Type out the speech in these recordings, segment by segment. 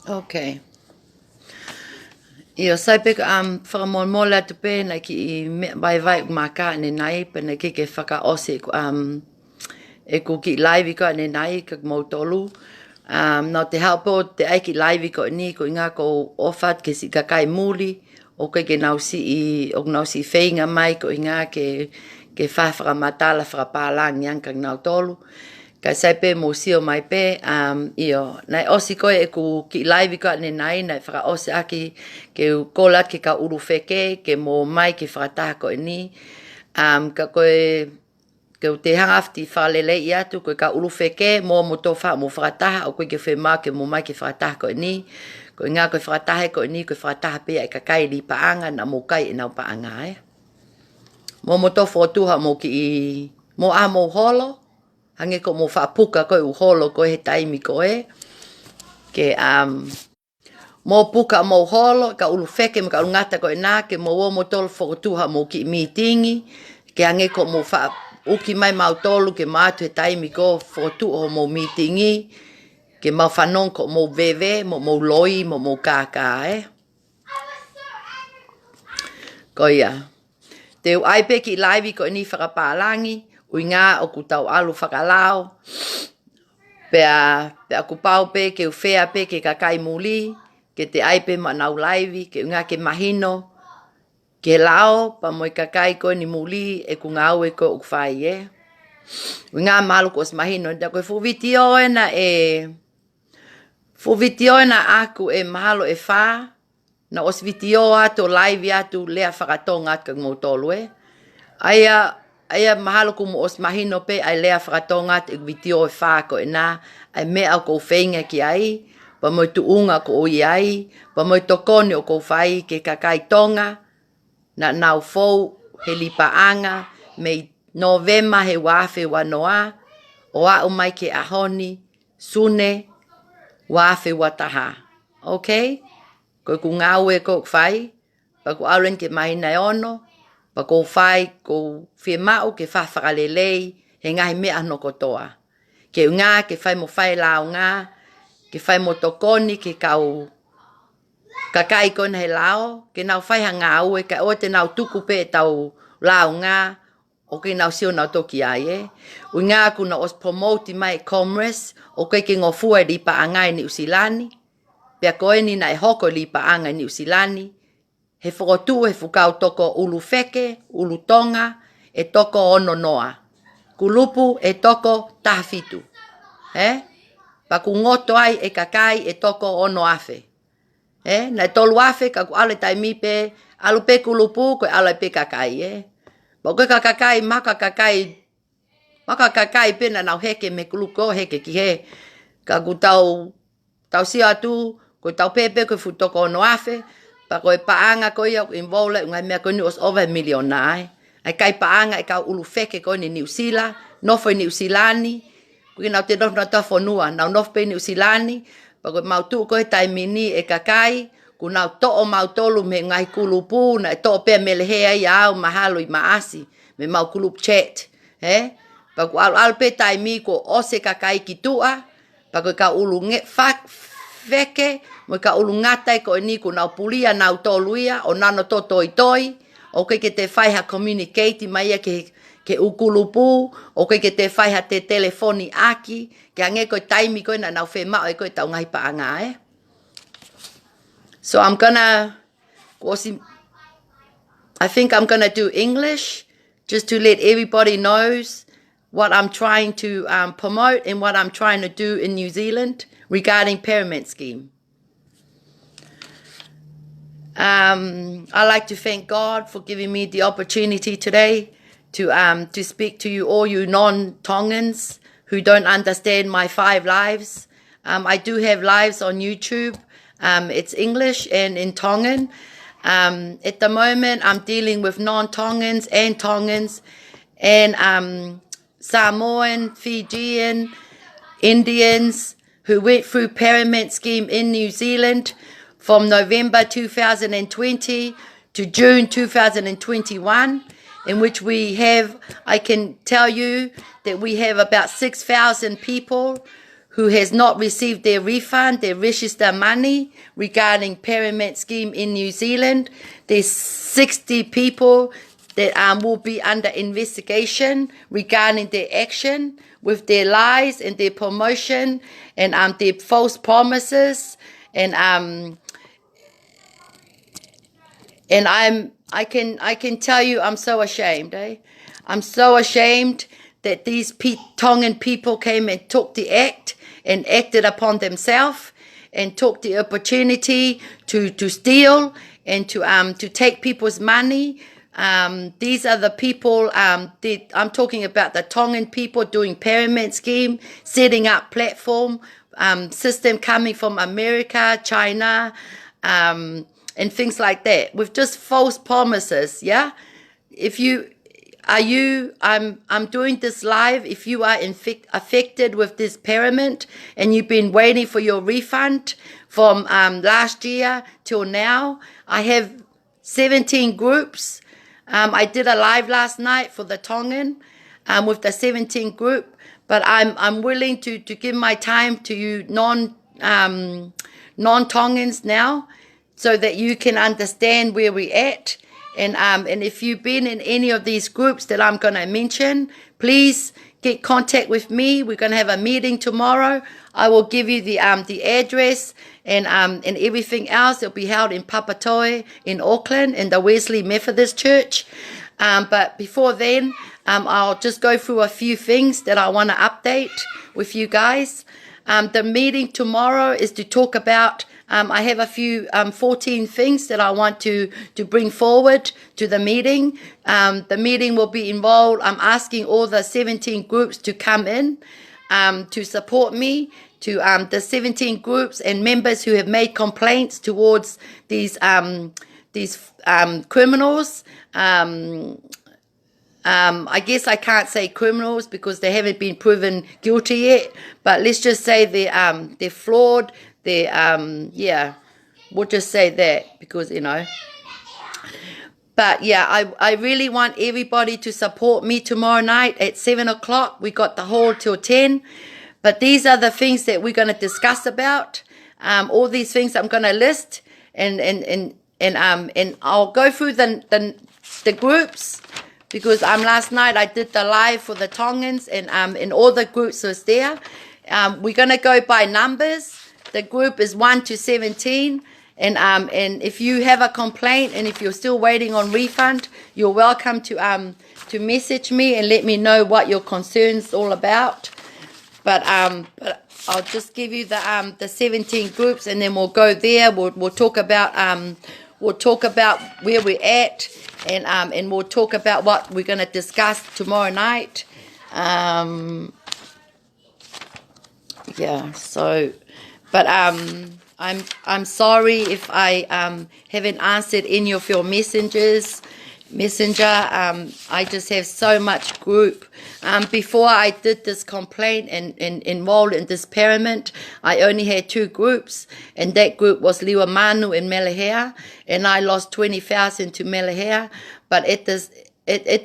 Okay. Io sai pe whakamola tu pe na ki vai maka ne nai pe na ke whaka ose e ku ki live ko ne nai ka mo tolu no te helpo te ai ki live ko ni ko inga ko ofat ke si ka kai muli o ke nau si feinga mai ko inga ke whawhaka matala whakapalang yang ka nau tolu ka sai pe mo sio mai pe io nai osi ko e ku ki live ko ne nai nai whaka ose aki ke kola ke ka uru feke ke mo mai ke whakataha ko ni ka koe ke te hangafti lelei i atu ko ka uru feke mo to wha mo whakataha o koe ke whema ke mo mai ke whakataha ko ni ko ngā koe whakataha ko ni koe whakataha pe ai ka kai li paanga na mo kai e nau paanga mo to whotuha mo ki mo a mo holo hange ko mo whaapuka koe u holo koe he taimi koe ke mo puka mo holo ka ulu feke me ka ungata koe nā ke mo mo tolu whakutuha mo ki meetingi ke hange ko mo uki mai mau tolu ke mātu he taimi ko whakutuha mo meetingi ke mau fanongo mo veve mo loi mo kaka koia te ai pe ki live ko ni whakapalangi ui ngā o ku tau alu whakalao pe ku pau pe ke uwhea pe ke kakai muli ke te ai pe manau live ke ngā ke mahino ke lao pa mo kakai ko ni muli e ku ngau e ko ukwhai ui ngā malu ko os mahino da koe fuwitio na aku e mahalo e wha na os vitio atu live atu lea whakatonga ka ngotolu Aia mahalo ku mo os mahino pe ai lea whakatonga te vitio e whako e nā ai mea ko whainga ki ai pa mo tu unga ko oi ai pa mo tokone o ko whai ke kakai tonga na nau fou he lipaanga me Novema he wafe wanoa o a umai ke ahoni sune wafe wataha okay ko ku ngau e ko whai pa ku auen ke mahina ono pa ko whai ko whiemau ke lelei he ngahi mea no kotoa. Ke ngā ke whai mo whai lao ngā, ke whai mo tokoni ke kau kakai kona he lao, ke nau whai hanga au e ka o te nau tuku pe tau lao ngā, o ke nau sio nau toki ai Ui ngā kuna os promote mai commerce, o ke ngofua li pa angai ni usilani, pia koe ni na e hoko li pa angai ni usilani, he whakotu he whukau toko ulu feke, ulu tonga, e toko ono noa. Kulupu e toko tahafitu. Pa ku ngoto ai e kakai e toko ono afe. Na tolu afe ka ku ale taimi pe, alu pe kulupu ko ale pe kakai. Pa koe kakai maka kakai pe na nau heke me kuluko heke ki he. Ka ku tau si atu, ko tau pepe ko fu toko ono afe, pa koe paanga koia involve ngai mea koe ni os over million nai. Ai kai paanga e kau ulu feke koe ni New Zealand, nofo New Zealandi, koe nau te nof na tafonua, nau nof pe New Zealandi, pa koe mautu koe taimini e kakai, ku nau to'o mautolu me ngai kulupu, na e to'o pea melehea i au mahalo i maasi, me mau kulup chat, pa ku alu pe taimi ko ose kakai ki tua, pa koe ka ulu feke, mo ka ulu ngatai ko ni ku nau pulia nau toluia o nano to toi o ke te whai ha communicate mai ke ukulupu o ke te whai ha te telefoni aki ke ange ko taimi ko na nau whema o ko tau ngai paanga So I think I'm gonna do English just to let everybody knows what I'm trying to promote and what I'm trying to do in New Zealand regarding pyramid scheme. I'd like to thank God for giving me the opportunity today to speak to you, all you non-Tongans who don't understand my 5 lives. I do have lives on YouTube. It's English and in Tongan. At the moment, I'm dealing with non-Tongans and Tongans and Samoan, Fijian, Indians who went through Pyramid Scheme in New Zealand from November 2020 to June 2021, in which we have, I can tell you that we have about 6,000 people who has not received their refund, their register money regarding Pyramid Scheme in New Zealand. There's 60 people that will be under investigation regarding their action with their lies and their promotion and their false promises and I can tell you I'm so ashamed. I'm so ashamed that these Tongan people came and took the act and acted upon themselves and took the opportunity to steal and to take people's money. These are the people, I'm talking about the Tongan people doing Pyramid Scheme, setting up platform, system coming from America, China, and things like that with just false promises. Yeah. I'm doing this live. If you are affected with this pyramid and you've been waiting for your refund from last year till now, I have 17 groups. I did a live last night for the Tongan with the 17 group, but I'm willing to give my time to you non-Tongans now so that you can understand where we're at. And if you've been in any of these groups that I'm going to mention, please get contact with me. We're going to have a meeting tomorrow. I will give you the address and everything else. It'll be held in Papatoe in Auckland in the Wesley Methodist Church. But before then, I'll just go through a few things that I want to update with you guys. The meeting tomorrow is to talk about I have a few 14 things that I want to bring forward to the meeting. The meeting will be involved. I'm asking all the 17 groups to come in to support me, to the 17 groups and members who have made complaints towards these criminals. I guess I can't say criminals because they haven't been proven guilty yet, but let's just say they're flawed. Yeah, we'll just say that because, but yeah, I really want everybody to support me tomorrow night at 7 o'clock. We got the hall till 10, but these are the things that we're going to discuss about. All these things I'm going to list and I'll go through the groups because last night I did the live for the Tongans and all the groups was there. We're going to go by numbers. The group is 1 to 17, and if you have a complaint and if you're still waiting on refund, you're welcome to message me and let me know what your concern's all about. But I'll just give you the 17 groups, and then we'll go there. We'll talk about where we're at, and we'll talk about what we're going to discuss tomorrow night. Yeah. So. But I'm sorry if I haven't answered any of your messenger. I just have so much group. Before I did this complaint and enrolled in this pyramid, I only had 2 groups, and that group was Liwamanu and Melahea, and I lost 20,000 to Melahea. But at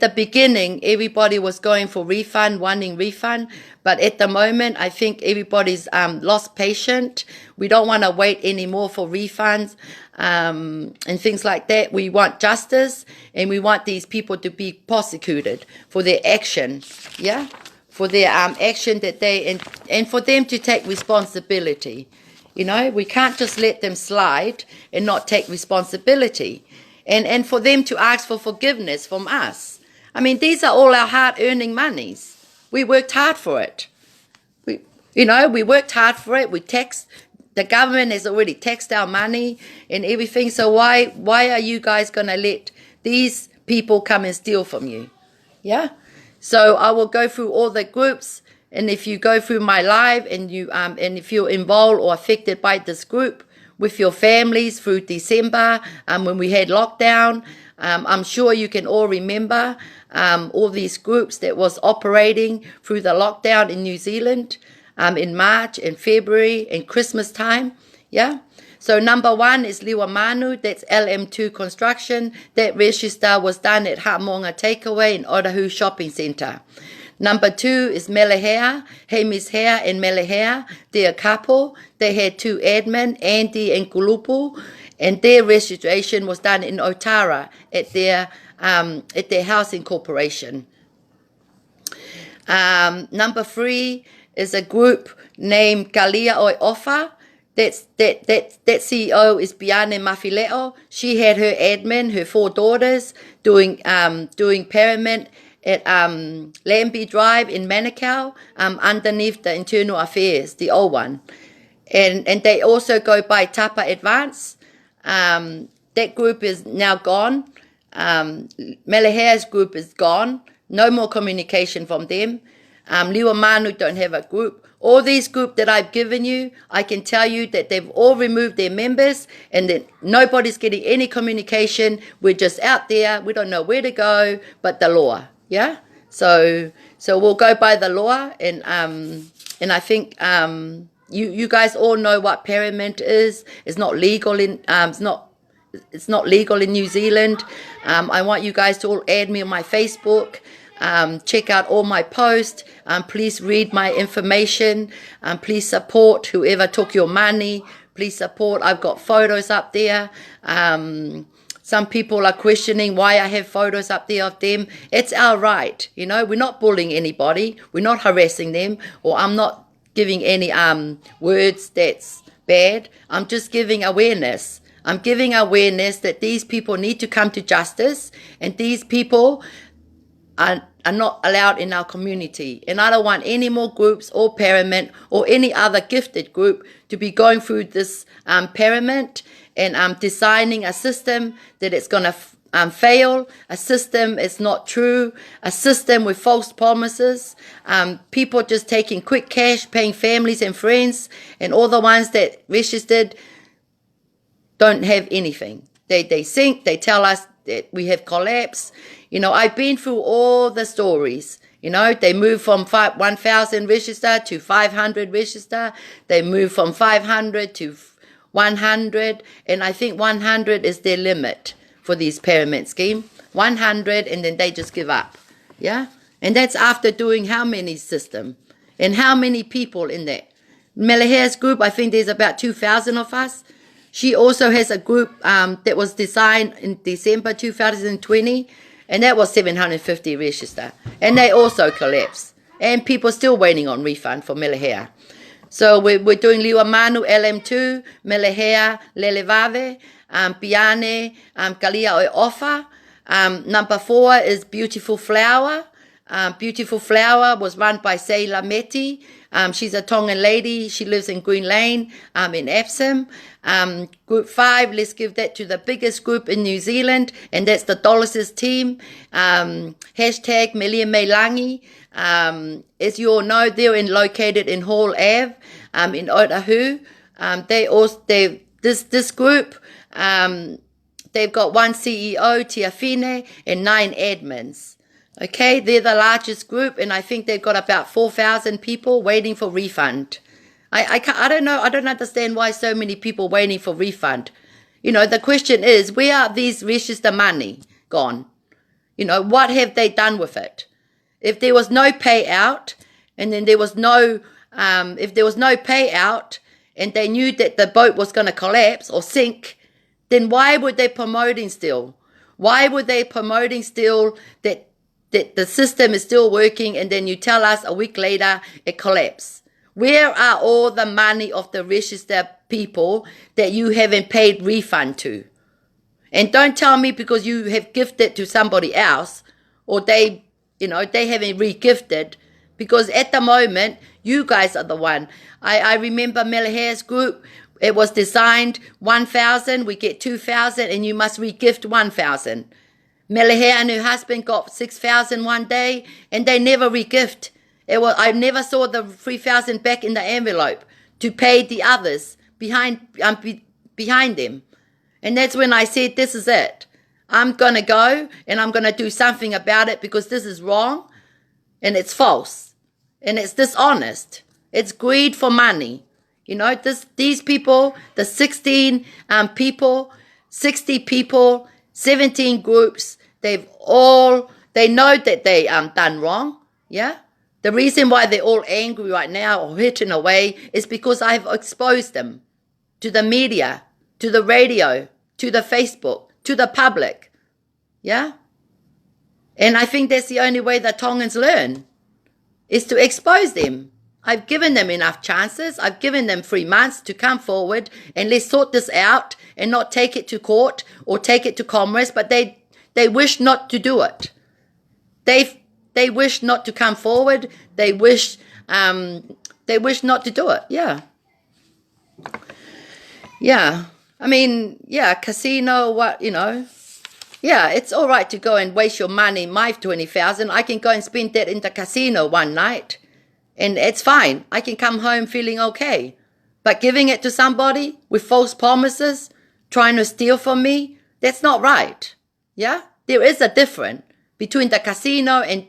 the beginning, everybody was going for refund, wanting refund. But at the moment, I think everybody's lost patience. We don't want to wait anymore for refunds and things like that. We want justice, and we want these people to be prosecuted for their action, yeah? For their action that and for them to take responsibility. We can't just let them slide and not take responsibility. And for them to ask for forgiveness from us. I mean, these are all our hard-earning monies. We worked hard for it. We worked hard for it. We taxed the government has already taxed our money and everything. So why are you guys going to let these people come and steal from you? Yeah. So I will go through all the groups, and if you go through my live and you and if you're involved or affected by this group with your families through December, when we had lockdown, I'm sure you can all remember all these groups that was operating through the lockdown in New Zealand in March and February and Christmas time. Yeah. So number 1 is Liwa Manu, that's LM2 construction. That register was done at Hamonga Takeaway in Otahu Shopping Centre. Number 2 is Melehea, Hamish Hare and Melehea. They're a couple. They had 2 admin, Andy and Kulupu, and their registration was done in Otara at their housing corporation. Number 3 is a group named Kalia Oi Ofa. That CEO is Biane Mafileo. She had her admin, her 4 daughters, doing paramount at Lambie Drive in Manukau, underneath the Internal Affairs, the old one. And they also go by Tapa Advance. That group is now gone. Melehea's group is gone. No more communication from them. Liwa Manu don't have a group. All these groups that I've given you, I can tell you that they've all removed their members and that nobody's getting any communication. We're just out there. We don't know where to go, but the law. Yeah. So we'll go by the law, and I think you guys all know what paramount is. It's not legal in it's not legal in New Zealand. I want you guys to all add me on my Facebook. Check out all my posts. Please read my information. Please support whoever took your money. Please support. I've got photos up there. Some people are questioning why I have photos up there of them. It's our right. You know, we're not bullying anybody. We're not harassing them, or I'm not giving any words that's bad. I'm just giving awareness. I'm giving awareness that these people need to come to justice, and these people are not allowed in our community. And I don't want any more groups or paramount or any other gifted group to be going through this paramount and designing a system that it's going to fail, a system is not true, a system with false promises, people just taking quick cash, paying families and friends, and all the ones that registered don't have anything. They sink, they tell us that we have collapsed. You know, I've been through all the stories. You know, they move from 1,000 register to 500 register. They move from 500 to 100. And I think 100 is their limit for this pyramid scheme. 100, and then they just give up. Yeah? And that's after doing how many system? And how many people in that? Melehea's group, I think there's about 2,000 of us. She also has a group that was designed in December 2020, and that was 750 register. And they also collapsed. And people still waiting on refund for Melehea. So we're doing Liwa Manu LM2, Melehea, lelei, Piane, Kalia Oi Ofa. Number 4 is Beautiful Flower. Beautiful Flower was run by Seila Meti. She's a Tongan lady. She lives in Green Lane in Epsom. Group 5, let's give that to the biggest group in New Zealand, and that's the Dollars' team. Hashtag Melia Meilangi. As you all know, they're located in Hall Ave in Otahu. This group, they've got 1 CEO, Tiafine, and 9 admins. Okay, they're the largest group, and I think they've got about 4,000 people waiting for refund. I don't know. I don't understand why so many people waiting for refund. You know, the question is, where are these register money gone? You know, what have they done with it? If there was no payout, and then there was no, if there was no payout, and they knew that the boat was going to collapse or sink, then why were they promoting still? Why were they promoting still that the system is still working, and then you tell us a week later it collapsed? Where are all the money of the registered people that you haven't paid refund to? And don't tell me because you have gifted to somebody else, or they haven't re-gifted, because at the moment, you guys are the one. I remember Melehea's group, It was designed 1,000, we get 2,000, and you must regift 1,000. Melehe and her husband got 6,000 one day, and they never regift. I never saw the 3,000 back in the envelope to pay the others behind them. And that's when I said, this is it. I'm going to go and I'm going to do something about it, because this is wrong and it's false and it's dishonest. It's greed for money. You know, these people, the 16 people, 60 people, 17 groups, they know that they done wrong. Yeah. The reason why they're all angry right now or hurt in a way is because I've exposed them to the media, to the radio, to the Facebook, to the public. Yeah? And I think that's the only way that Tongans learn, is to expose them. I've given them enough chances. I've given them 3 months to come forward and let's sort this out and not take it to court or take it to Commerce, but they wish not to do it. They wish not to come forward. They wish not to do it. Yeah. Yeah. I mean, yeah, casino, yeah, it's all right to go and waste your money, my 20,000. I can go and spend that in the casino one night and it's fine. I can come home feeling okay. But giving it to somebody with false promises, trying to steal from me, that's not right. Yeah? There is a difference between the casino and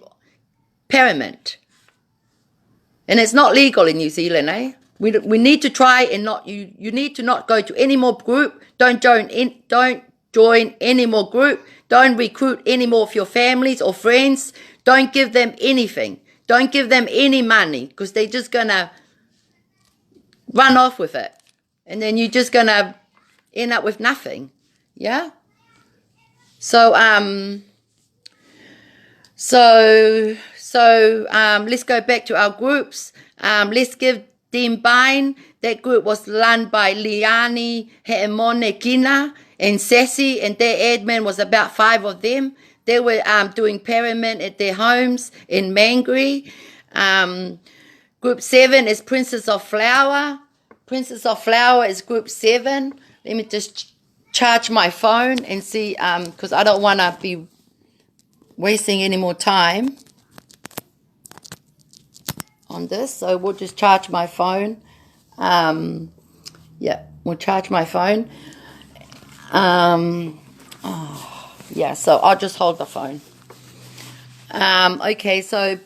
pyramid. And it's not legal in New Zealand, eh? We need to try and not, you need to not go to any more group. Don't join any more group. Don't recruit any more of your families or friends. Don't give them anything. Don't give them any money, because they're just going to run off with it. And then you're just going to end up with nothing. Yeah? So let's go back to our groups. Let's give Dimbine. That group was run by Liani, Heemone, Kina, and Sassy, and their admin was about 5 of them. They were doing pyramid at their homes in Mangere. Group 7 is Princess of Flower. Princess of Flower is group 7. Let me just charge my phone and see, because I don't want to be wasting any more time on this. So we'll just charge my phone. Yeah, we'll charge my phone. Yeah, so I'll just hold the phone. Okay, so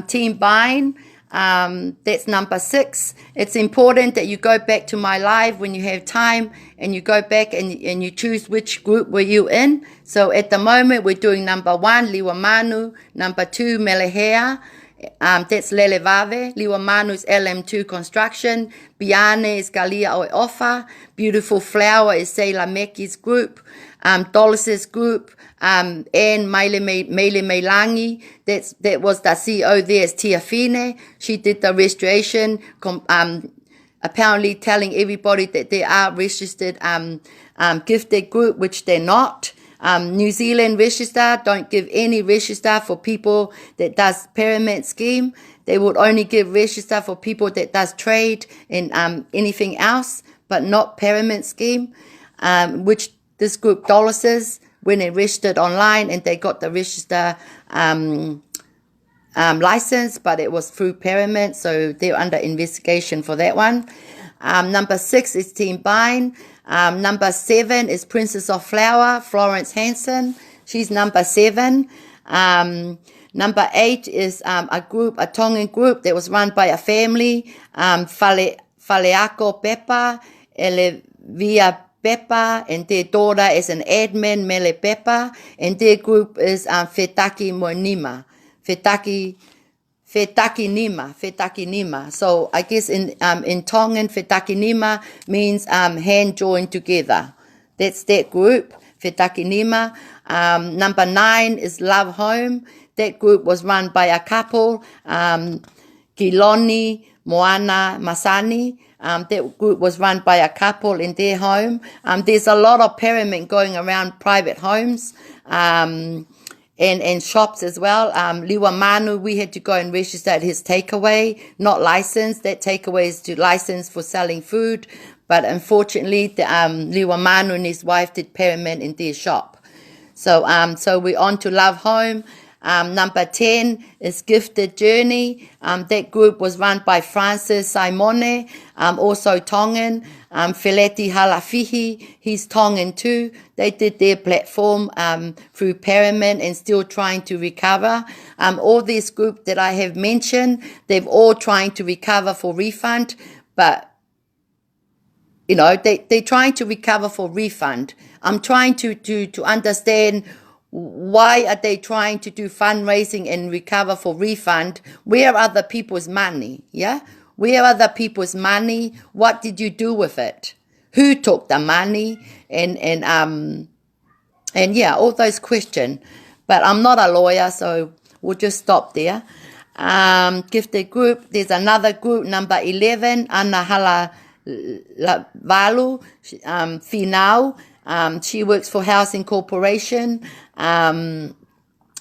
Team Bine, that's number 6. It's important that you go back to my live when you have time and you go back and you choose which group were you in. So at the moment, we're doing number 1, Liwa Manu, number 2, Melehea, that's lelei. Liwa Manu's LM2 construction. Biane is Galia o Ofa. Beautiful Flower is Seila Meki's group. Dolis's group. And Maile Meilangi, that was the CEO there is Tiafine. She did the registration, apparently telling everybody that they are registered gifted group, which they're not. New Zealand register, don't give any register for people that does pyramid scheme. They would only give register for people that does trade and anything else, but not pyramid scheme, which this group Dollars when they registered online and they got the register license, but it was through pyramid, so they're under investigation for that one. Number 6 is Team Bine. Number 7 is Princess of Flower, Florence Hanson. She's number 7. Number 8 is a Tongan group that was run by a family, Faleako Pepa, Elevia Pepa, and their daughter is an admin, Mele Pepa, and their group is Fetaki Monima. Fetaki Nima. So I guess in Tongan, Fetaki Nima means hand joined together. That's that group, Fetaki Nima. Number 9 is Love Home. That group was run by a couple, Kiloni, Moana, Masani. That group was run by a couple in their home. There's a lot of pyramid going around private homes. And shops as well. Liwa Manu, we had to go and register at his takeaway, not licensed. That takeaway is to license for selling food. but unfortunately, the Liwa Manu and his wife did pyramid in their shop. So we're on to Love Home. Number 10 is Gifted Journey. That group was run by Francis Simone, also Tongan. Feleti Halafihi, he's Tongan too. They did their platform through Pyramid and still trying to recover. All these groups that I have mentioned, they've all trying to recover for refund, but you know, they're trying to recover for refund. I'm trying to understand why are they trying to do fundraising and recover for refund? Where are other people's money? Yeah? Where are other people's money? What did you do with it? Who took the money? And yeah, all those questions. But I'm not a lawyer, so we'll just stop there. Gifted group, there's another group, number 11, Anahala Valu, Finau. She works for Housing Corporation. And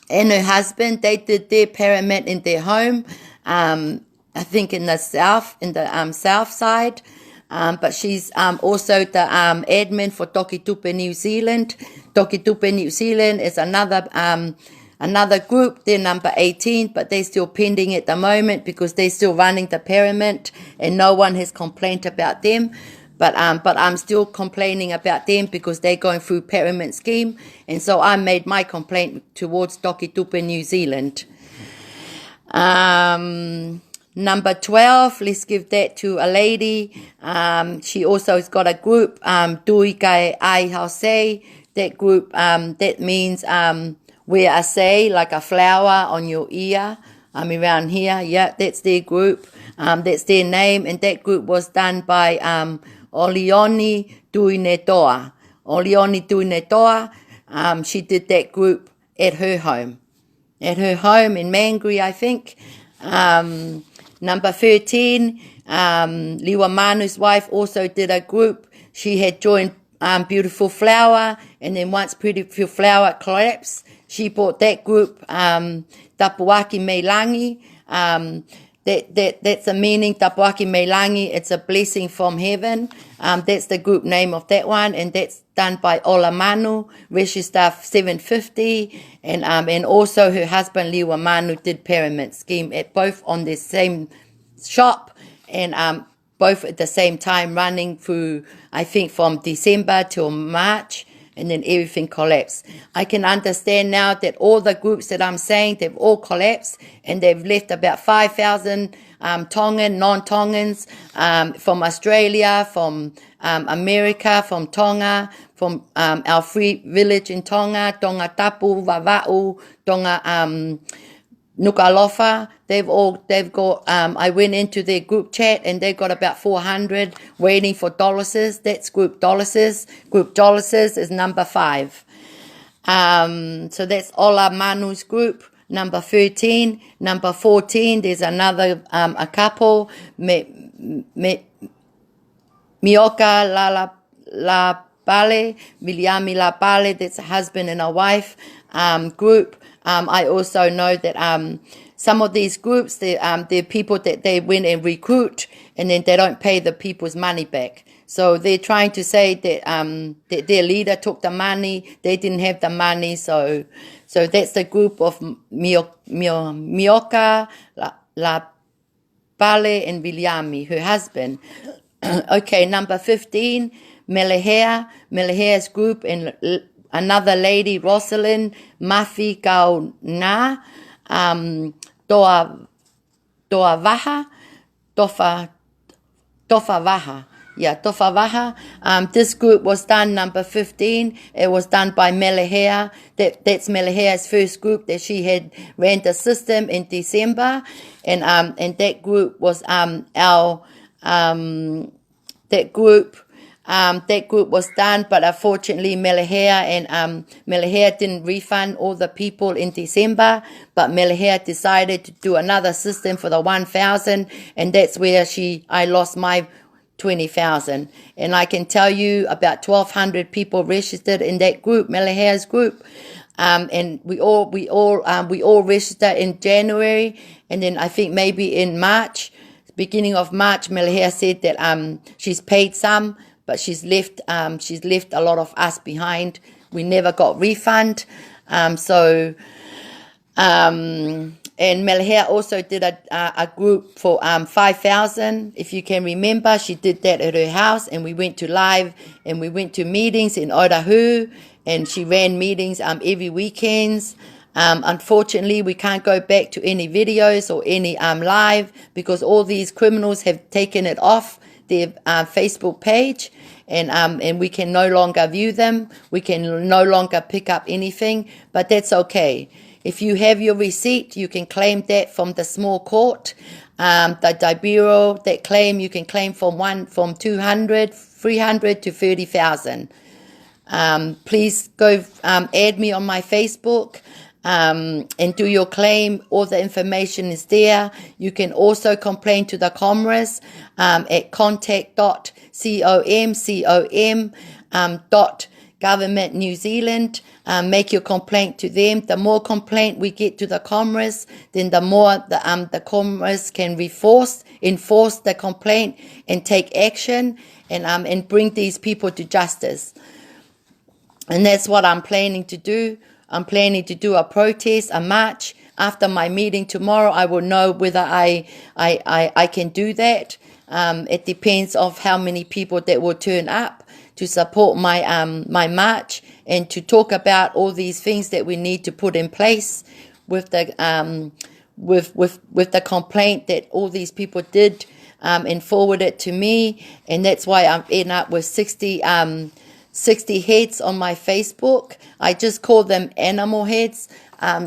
her husband, they did their pyramid in their home. I think in the south, south side. But she's also the admin for Toki Tupe New Zealand. Toki Tupe New Zealand is another group. They're number 18, but they're still pending at the moment because they're still running the pyramid and no one has complained about them. But I'm still complaining about them because they're going through pyramid scheme. And so I made my complaint towards Toki Tupe New Zealand. Number 12, let's give that to a lady. She also has got a group, Tui Kai Ai Hausei. That group, that means wear a sei, like a flower on your ear. Around here, yeah, that's their group. That's their name, and that group was done by Olioni Tuinetoa. Olioni Tuinetoa, she did that group at her home. At her home in Mangere, I think. Number 13, Liwa Manu's wife also did a group. She had joined Beautiful Flower, and then once Beautiful Flower collapsed, she bought that group, Tapuaki Meilangi. That's the meaning, Tapuaki Meilangi. It's a blessing from heaven. That's the group name of that one, and that's done by Ola Manu, register 750, and also her husband Liwa Manu did pyramid scheme at both on the same shop, and both at the same time running through, I think, from December till March, and then everything collapsed. I can understand now that all the groups that I'm saying, they've all collapsed, and they've left about 5,000 Tongan, non-Tongans, from Australia, from America, from Tonga, from our free village in Tonga, Tonga Tapu, Vava'u, Tonga Nukalofa. They've got, I went into their group chat and they've got about 400 waiting for Dolases. That's group Dolases. Group Dolases is number 5. So that's Ola Manu's group. Number 13. Number 14, there's another, a couple, Mioka La Pale, Miliami La Pale, that's a husband and a wife group. I also know that some of these groups, they're people that they went and recruit, and then they don't pay the people's money back. So they're trying to say that, that their leader took the money, they didn't have the money. So that's the group of Mioka, La Pale, and Viliami, her husband. Okay, number 15, Melehea, Melehea's group, and another lady, Rosalind, Mafi Kau Na, Toa Vaha, Tofa Vaha. Yeah, Tofa Vaha. This group was done, number 15. It was done by Melehea. That's Melehea's first group that she had ran the system in December. And that group was that group was done, but unfortunately Melehea and Melehea didn't refund all the people in December, but Melehea decided to do another system for the 1,000, and that's where I lost my 20,000. And I can tell you about 1,200 people registered in that group, Melehea's group. And we all registered in January, and then I think maybe in March, beginning of March, Melihea said that she's paid some, but she's left a lot of us behind. We never got refund. And Melihea also did a group for 5,000. If you can remember, she did that at her house, and we went to live, and we went to meetings in Otahu, and she ran meetings every weekends. Unfortunately, we can't go back to any videos or any live because all these criminals have taken it off their Facebook page, and we can no longer view them. We can no longer pick up anything, but that's okay. If you have your receipt, you can claim that from the small court. The Daibiro, that claim, you can claim from 200, 300 to 30,000. Please go add me on my Facebook and do your claim. All the information is there. You can also complain to the Commerce at contact.com.government New Zealand. Make your complaint to them. The more complaint we get to the Commerce, then the more the Commerce can enforce the complaint and take action and bring these people to justice. And that's what I'm planning to do. I'm planning to do a protest, a march. After my meeting tomorrow, I will know whether I can do that. It depends of how many people that will turn up to support my march and to talk about all these things that we need to put in place with the with the complaint that all these people did and forward it to me. And that's why I'm ending up with 60 heads on my Facebook. I just call them animal heads.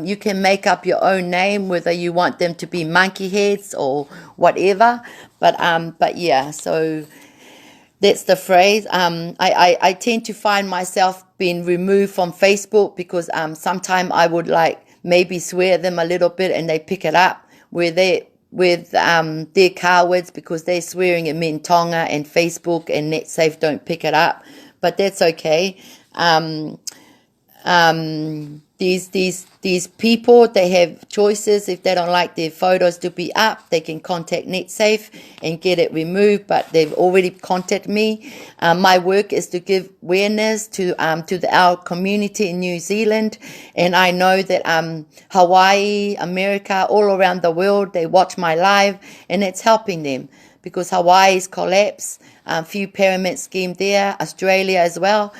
You can make up your own name, whether you want them to be monkey heads or whatever. But yeah, so that's the phrase. I tend to find myself being removed from Facebook because sometimes I would maybe swear them a little bit and they pick it up where they're cowards because they're swearing at me in Tonga, and Facebook and NetSafe don't pick it up. But that's okay. These people, they have choices. If they don't like their photos to be up, they can contact NetSafe and get it removed, but they've already contacted me. My work is to give awareness to our community in New Zealand, and I know that Hawaii, America, all around the world, they watch my live, and it's helping them because Hawaii's collapsed, few pyramid scheme there, Australia as well,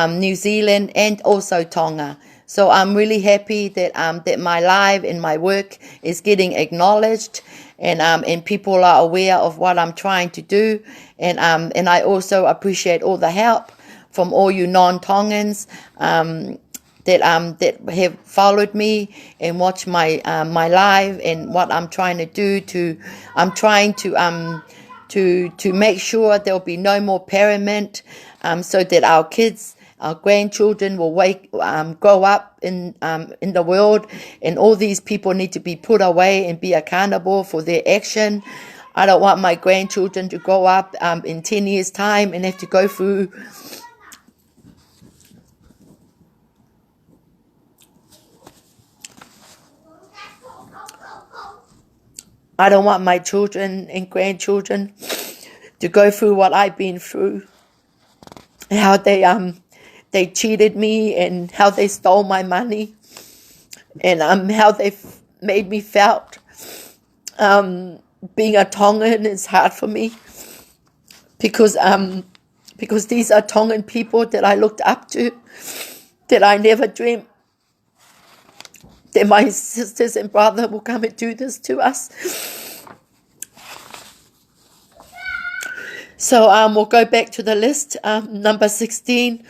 New Zealand, and also Tonga. So I'm really happy that that my life and my work is getting acknowledged, and people are aware of what I'm trying to do, and I also appreciate all the help from all you non-Tongans that have followed me and watched my my live and what I'm trying to do. I'm trying to make sure there'll be no more pyramid, so that our kids, our grandchildren will grow up in the world, and all these people need to be put away and be accountable for their action. I don't want my grandchildren to grow up in 10 years' time and have to go through I don't want my children and grandchildren to go through what I've been through. How they cheated me and how they stole my money, and how they made me felt. Being a Tongan is hard for me because these are Tongan people that I looked up to, that I never dreamt that my sisters and brother will come and do this to us. So we'll go back to the list. Number 16.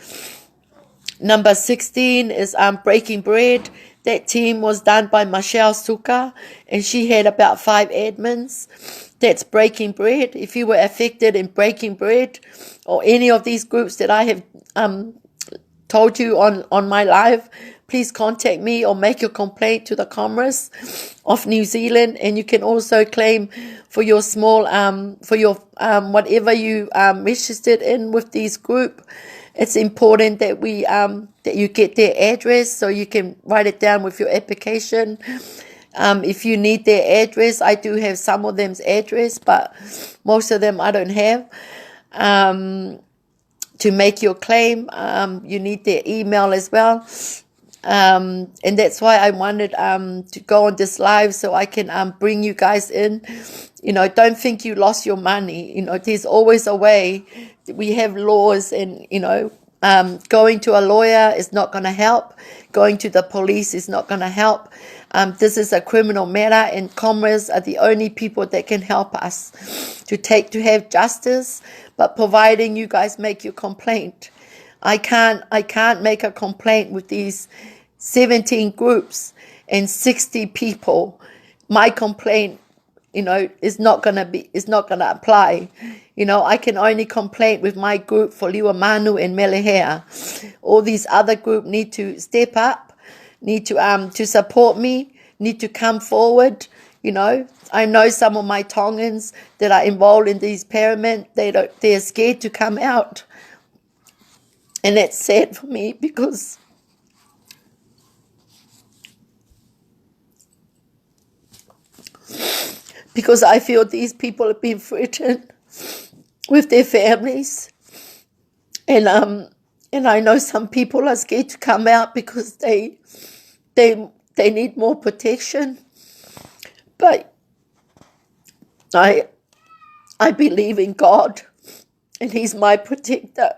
Number 16 is Breaking Bread. That team was done by Michelle Suka, and she had about 5 admins. That's Breaking Bread. If you were affected in Breaking Bread or any of these groups that I have told you on my live, please contact me or make your complaint to the Commerce of New Zealand. And you can also claim for your small, for your whatever you registered in with this group. It's important that we that you get their address so you can write it down with your application. If you need their address, I do have some of them's address, but most of them I don't have. To make your claim, you need their email as well. And that's why I wanted to go on this live so I can bring you guys in. Don't think you lost your money. There's always a way. We have laws, and going to a lawyer is not going to help. Going to the police is not going to help. This is a criminal matter, and comrades are the only people that can help us to have justice. But providing you guys make your complaint, I can't make a complaint with these 17 groups and 60 people. My complaint, is not gonna apply. I can only complain with my group for Liwamanu and Melehea. All these other groups need to step up, need to support me, need to come forward. I know some of my Tongans that are involved in these pyramids, they're scared to come out. And that's sad for me because I feel these people have been threatened with their families. And I know some people are scared to come out because they need more protection. But I believe in God, and He's my protector.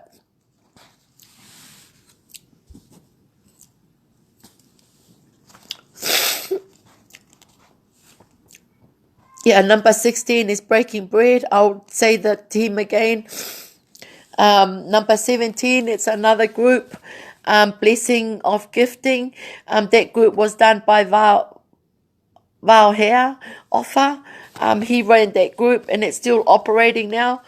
Yeah, number 16 is breaking bread. I'll say the team again. Number 17, it's another group, blessing of gifting. That group was done by Val Hare Offer. He ran that group, and it's still operating now.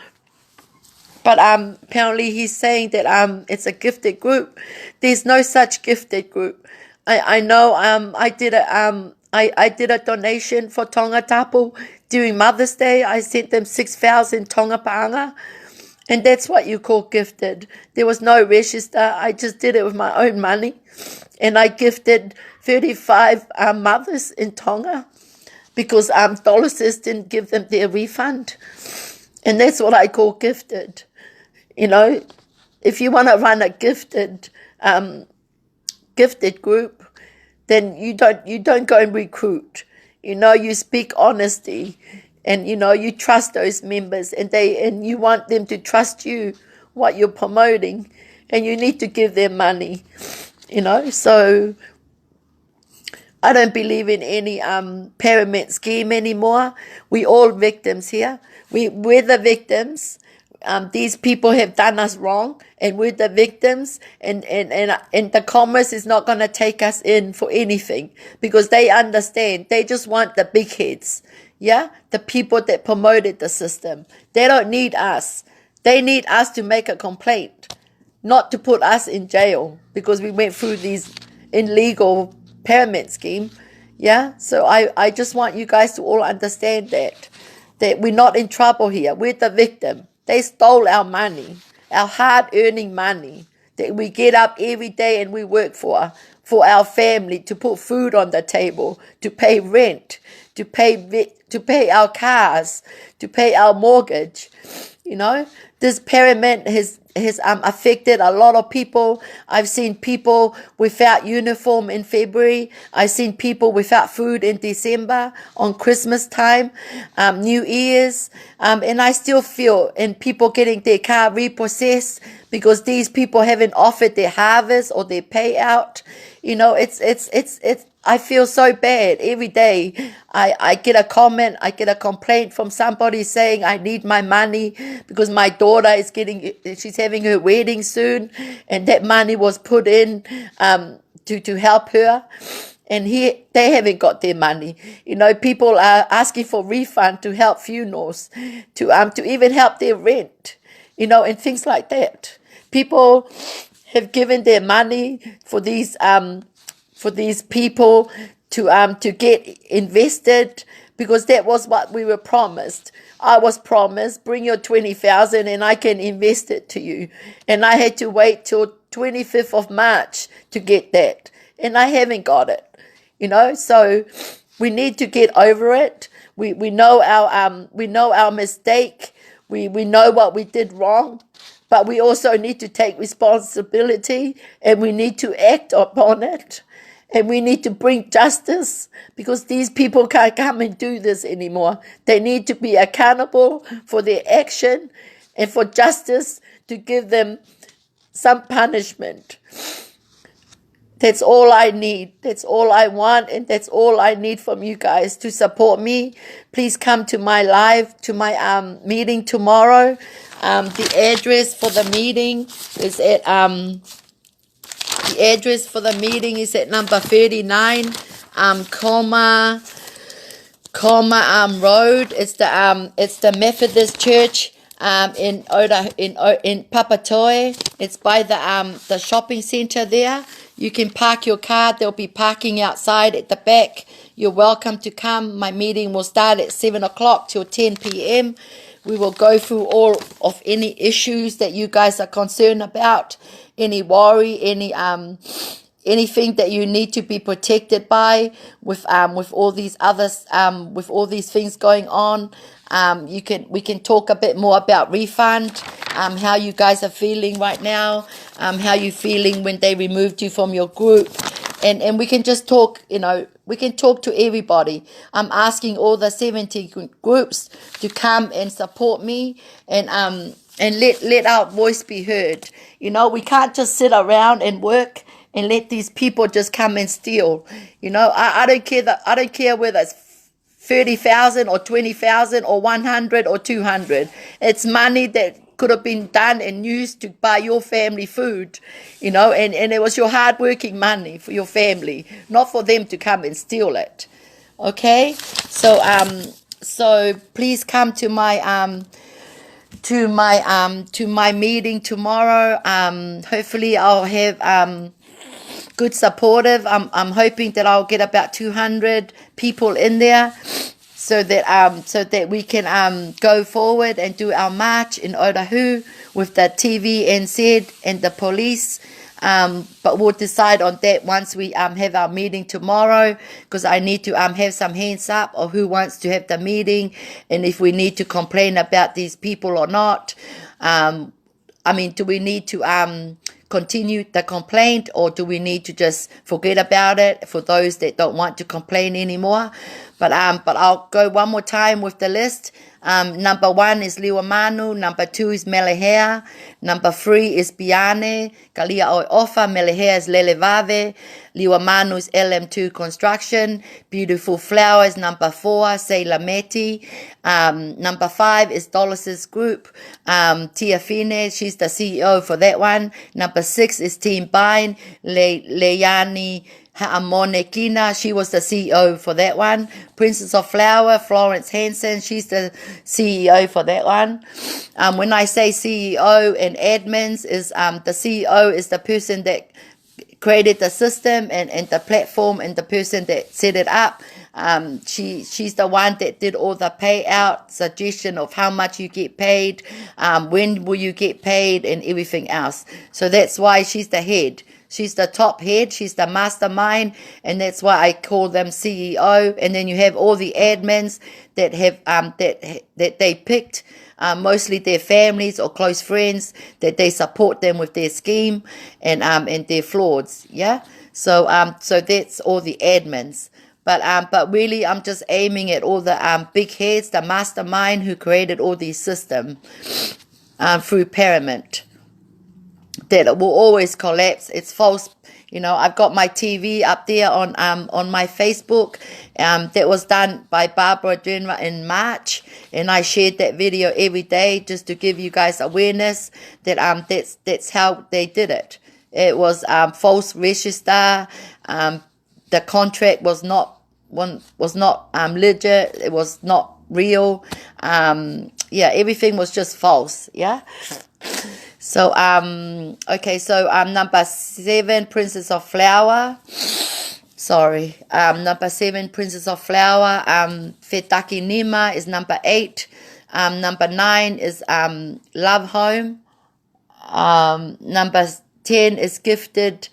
But apparently he's saying that it's a gifted group. There's no such gifted group. I know I did a donation for Tonga Tapu during Mother's Day. I sent them 6,000 Tonga Paanga. And that's what you call gifted. There was no register. I just did it with my own money. And I gifted 35 mothers in Tonga because Dolosis didn't give them their refund. And that's what I call gifted. If you want to run a gifted group, then you don't go and recruit. You speak honesty, and you trust those members, and you want them to trust you what you're promoting, and you need to give them money. So I don't believe in any pyramid scheme anymore. We all victims here. We're the victims. These people have done us wrong, and we're the victims, and the commerce is not going to take us in for anything because they understand. They just want the big heads, the people that promoted the system. They don't need us. They need us to make a complaint, not to put us in jail because we went through these illegal pyramid scheme. So I just want you guys to all understand that we're not in trouble here. We're the victim. They stole our money, our hard-earning money that we get up every day and we work for our family, to put food on the table, to pay rent, to pay our cars, to pay our mortgage. This pyramid has affected a lot of people. I've seen people without uniform in February. I've seen people without food in December, on Christmas time, New Year's, and I still feel, and people getting their car repossessed because these people haven't offered their harvest or their payout. It's I feel so bad every day. I get a comment, I get a complaint from somebody saying I need my money because my daughter she's having her wedding soon, and that money was put in to help her. And they haven't got their money. People are asking for refund to help funerals, to even help their rent, and things like that. People have given their money for these people to get invested because that was what we were promised. I was promised, bring your 20,000 and I can invest it to you. And I had to wait till 25th of March to get that. And I haven't got it. So We need to get over it. We know our mistake. We know what we did wrong, but we also need to take responsibility, and we need to act upon it, and we need to bring justice, because these people can't come and do this anymore. They need to be accountable for their action, and for justice to give them some punishment. That's all I need. That's all I want, and that's all I need from you guys to support me. Please come to my meeting tomorrow. The address for the meeting is at number 39, Road. It's the Methodist Church in Papatoe. It's by the shopping center there. You can park your car. There'll be parking outside at the back. You're welcome to come. My meeting will start at 7 o'clock till 10 p.m. We will go through all of any issues that you guys are concerned about, any worry, anything that you need to be protected by with all these others, with all these things going on. We can talk a bit more about refund, how you guys are feeling right now, how you feeling when they removed you from your group, and we can just talk. We can talk to everybody. I'm asking all the 70 groups to come and support me, and let our voice be heard. We can't just sit around and work and let these people just come and steal. I don't care whether it's 30,000 or 20,000 or 100 or 200. It's money that could have been done and used to buy your family food, and it was your hard-working money for your family, not for them to come and steal it. Okay, so please come to my meeting tomorrow. Hopefully I'll have good supportive. I'm hoping that I'll get about 200 people in there, so that we can go forward and do our march in Otahu with the TVNZ and the police. But we'll decide on that once we have our meeting tomorrow, because I need to have some hands up of who wants to have the meeting, and if we need to complain about these people or not. Do we need to continue the complaint, or do we need to just forget about it for those that don't want to complain anymore? But I'll go one more time with the list. Number 1 is Liwamanu. Number 2 is Melehea. Number 3 is Piane. Kalia Oi Ofa. Melehea is lelei. Liwamanu is LM2 Construction. Beautiful Flowers. Number 4, Say Lameti. Number 5 is Dolus's group. Tia Fine, she's the CEO for that one. Number 6 is Team Bine. Leani Ha'amonekina, she was the CEO for that one. Princess of Flower, Florence Hansen, she's the CEO for that one. When I say CEO and admins, is the CEO is the person that created the system and the platform, and the person that set it up. She's the one that did all the payout suggestion of how much you get paid, when will you get paid, and everything else. So that's why she's the head. She's the top head. She's the mastermind, and that's why I call them CEO. And then you have all the admins that have that they picked, mostly their families or close friends, that they support them with their scheme and their frauds. Yeah. So that's all the admins. But really, I'm just aiming at all the big heads, the mastermind who created all these systems through pyramid. That will always collapse. It's false. I've got my TV up there on my Facebook. That was done by Barbara Jenra in March, and I shared that video every day just to give you guys awareness that that's how they did it. It was false register. The contract was not legit. It was not real. Everything was just false. Yeah. So okay, so number 7, Princess of Flower. Sorry, number 7, Princess of Flower. Fetaki Nima is number 8. Number 9 is Love Home. Number 10 is Gifted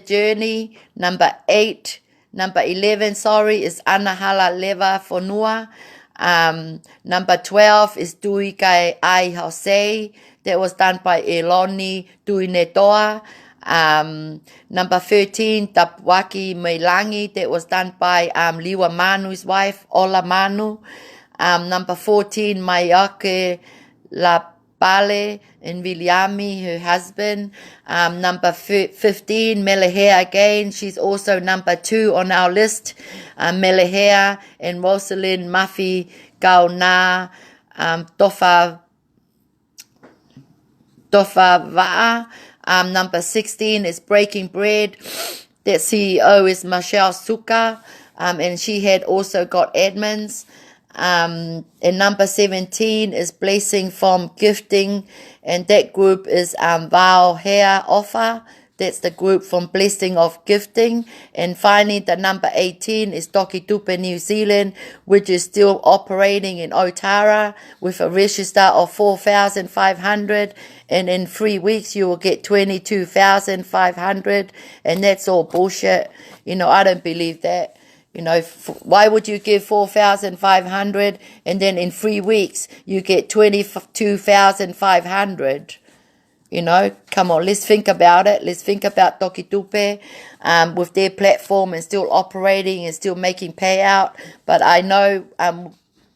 Journey. Number 8 Number 11, sorry, is anahala leva fonua. Number 12 is tui kai ai hausei. That was done by Eloni tui netoa. Number 13, tapwaki meilangi. That was done by Liwa Manu's wife, Ola Manu. Number 14, Mayake La Pale and Viliami, her husband. Number 15, Melehea again. She's also number 2 on our list. Melehea and Rosalind Mafi Gauna Tofa Va'a. Number 16 is Breaking Bread. That CEO is Michelle Suka, and she had also got admins. And number 17 is Blessing from Gifting, and that group is Val Hair Offer. That's the group from Blessing of Gifting. And finally, the number 18 is Toki Tupe New Zealand, which is still operating in Otara with a register of 4,500. And in 3 weeks, you will get 22,500. And that's all bullshit. You know, I don't believe that. You know, why would you give 4,500 and then in 3 weeks you get 22,500? You know, come on, let's think about it. Let's think about Toki Tupe with their platform and still operating and still making payout. But I know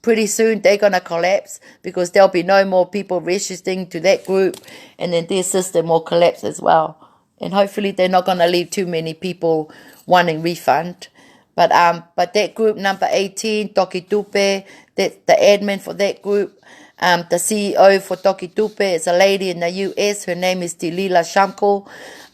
pretty soon they're going to collapse because there'll be no more people registering to that group, and then their system will collapse as well. And hopefully they're not going to leave too many people wanting refund. But that group number 18, Toki Tupe, that's the admin for that group. The CEO for Toki Tupe is a lady in the US. Her name is Tilila Shanko.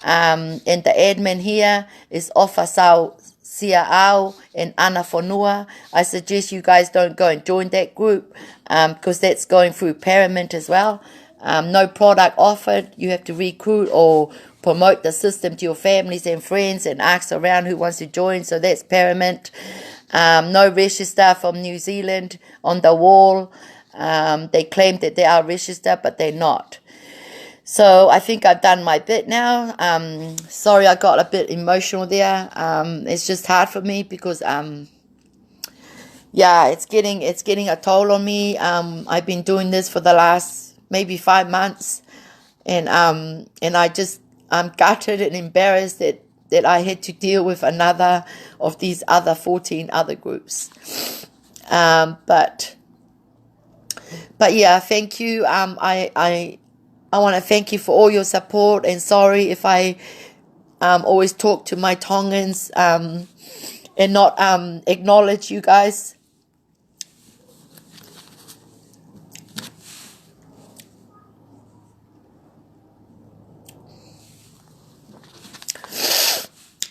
And the admin here is Ofa Sao Sia'au and Ana Fonua. I suggest you guys don't go and join that group because that's going through Paramount as well. No product offered. You have to recruit or promote the system to your families and friends and ask around who wants to join. So that's Paramount. No register from New Zealand on the wall. They claim that they are registered, but they're not. So I think I've done my bit now. Sorry, I got a bit emotional there. It's just hard for me because yeah, it's getting a toll on me. I've been doing this for the last maybe 5 months, and I'm gutted and embarrassed that I had to deal with another of these other 14 other groups. But yeah, thank you. I want to thank you for all your support, and sorry if I always talk to my Tongans and not acknowledge you guys.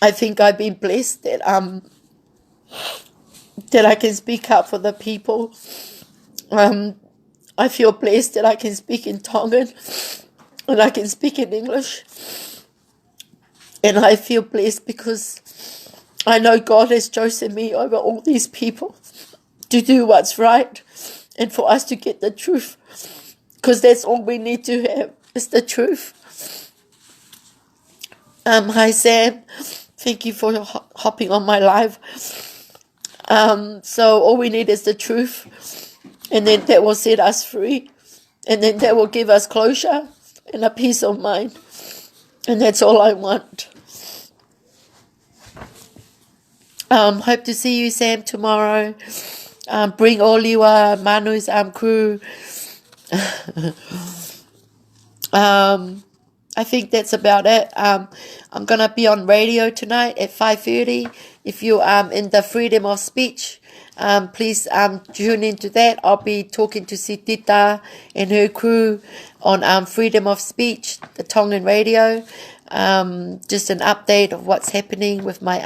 I think I've been blessed that I can speak up for the people. I feel blessed that I can speak in Tongan and I can speak in English. And I feel blessed because I know God has chosen me over all these people to do what's right and for us to get the truth. Because that's all we need to have is the truth. Hi Sam, thank you for hopping on my live. So all we need is the truth, and then that will set us free, and then that will give us closure and a peace of mind, and that's all I want. Hope to see you, Sam, tomorrow. Bring all your Manu's crew. I think that's about it. I'm going to be on radio tonight at 5:30. If you're in the freedom of speech, please tune into that. I'll be talking to Sitita and her crew on freedom of speech, the Tongan radio. Just an update of what's happening with my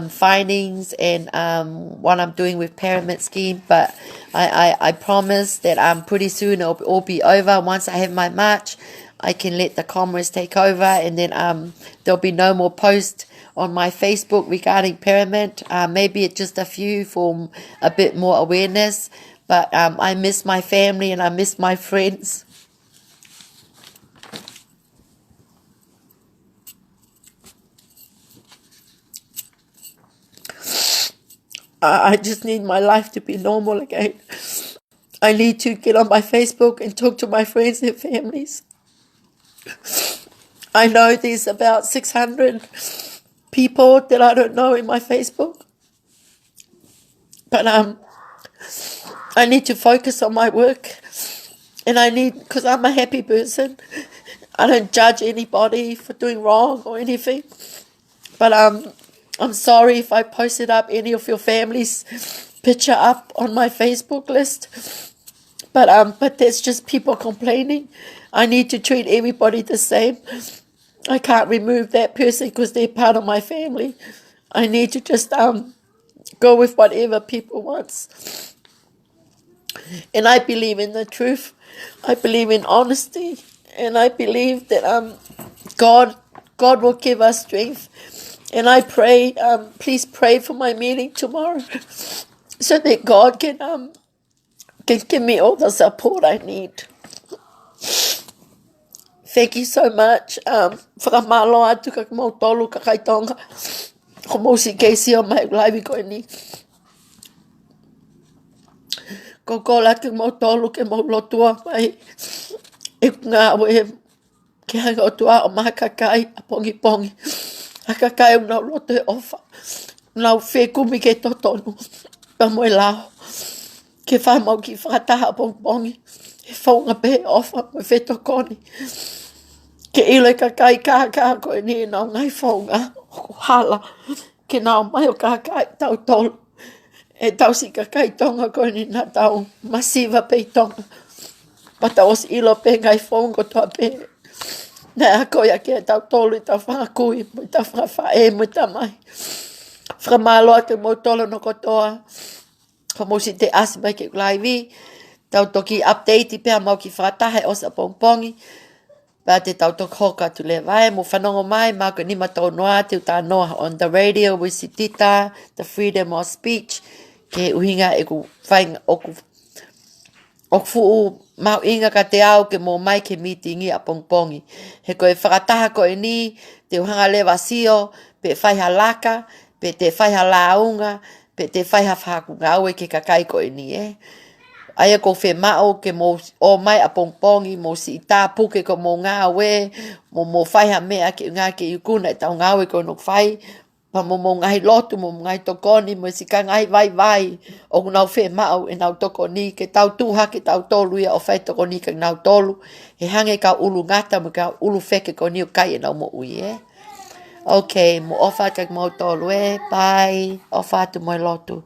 findings and what I'm doing with Pyramid Scheme. But I promise that pretty soon it'll all be over. Once I have my march, I can let the comrades take over, and then there'll be no more posts on my Facebook regarding Pyramid. Maybe it's just a few for a bit more awareness. But I miss my family and I miss my friends. I just need my life to be normal again. I need to get on my Facebook and talk to my friends and families. I know there's about 600 people that I don't know in my Facebook. But I need to focus on my work. And because I'm a happy person, I don't judge anybody for doing wrong or anything. But I'm sorry if I posted up any of your family's picture up on my Facebook list. But there's just people complaining. I need to treat everybody the same. I can't remove that person because they're part of my family. I need to just go with whatever people want. And I believe in the truth. I believe in honesty. And I believe that God will give us strength. And I pray, please pray for my meeting tomorrow so that God can give me all the support I need. Thank you so much. Whakamalo atu ka mau tolu ka kaitonga. Ko mau si keisi o mai lave ko ni. Ko kola ke mau tolu ke mau lotua mai. E ngā we ke hanga o tua o maha kakai a pongi pongi. A kakai unau loto e ofa. Unau whe kumi ke totonu. Pa moe lao. Ke wha mau ki fakataha pongi pongi. E whaunga pe ofa moe whe tokoni. Ke ile kakai kaka ko ni nau ngai whaunga. O hala. Ke nau mai o kakai tau tolu. E tau si kakai tonga ko ni na tau masiva pe tonga. Pa tau os ilo pe ngai whaunga toa pe. Nā koia ke tau tolu tau whakakui. Mo tau whakawhae mo tau mai. Whamalo atu mo tolo no kotoa. Ko mo si te asi mai ke laivi. Tau toki update i pēr mau ki whakataha o sa pongpongi. Ba te tau tok hoka tu le vai. Mo fanongo mai mau ke nima tau noa te uta noa on the radio with si tita. The freedom of speech. Ke uhinga e ku whainga o ku fuu mau inga ka te au ke mō mai ke meetingi a pongpongi. He koe whakataha koe ni, te uhanga lewa sio, pe whaiha laka, pe te whaiha launga, pe te whaiha whakungaue ke kakai koe ni, Aia ko whe mao ke mō o mai a pongpongi, mō si tā puke ko mō ngā we, mō whaiha mea ke ngā ke iukuna e tau ngāwe koe no whai, pa mō ngahi lotu, mō ngai tokoni, mō si ka ngai vai, o nau whe mao e nau tokoni, ke tau tuha ke tau tolu ia o whai tokoni ke nau tolu, he hange ka ulu ngata, mo ka ulu wheke ko ni o kai e nau mo ui, Okay, mo ofa ka mau tolu bye, ofa tu moi lotu.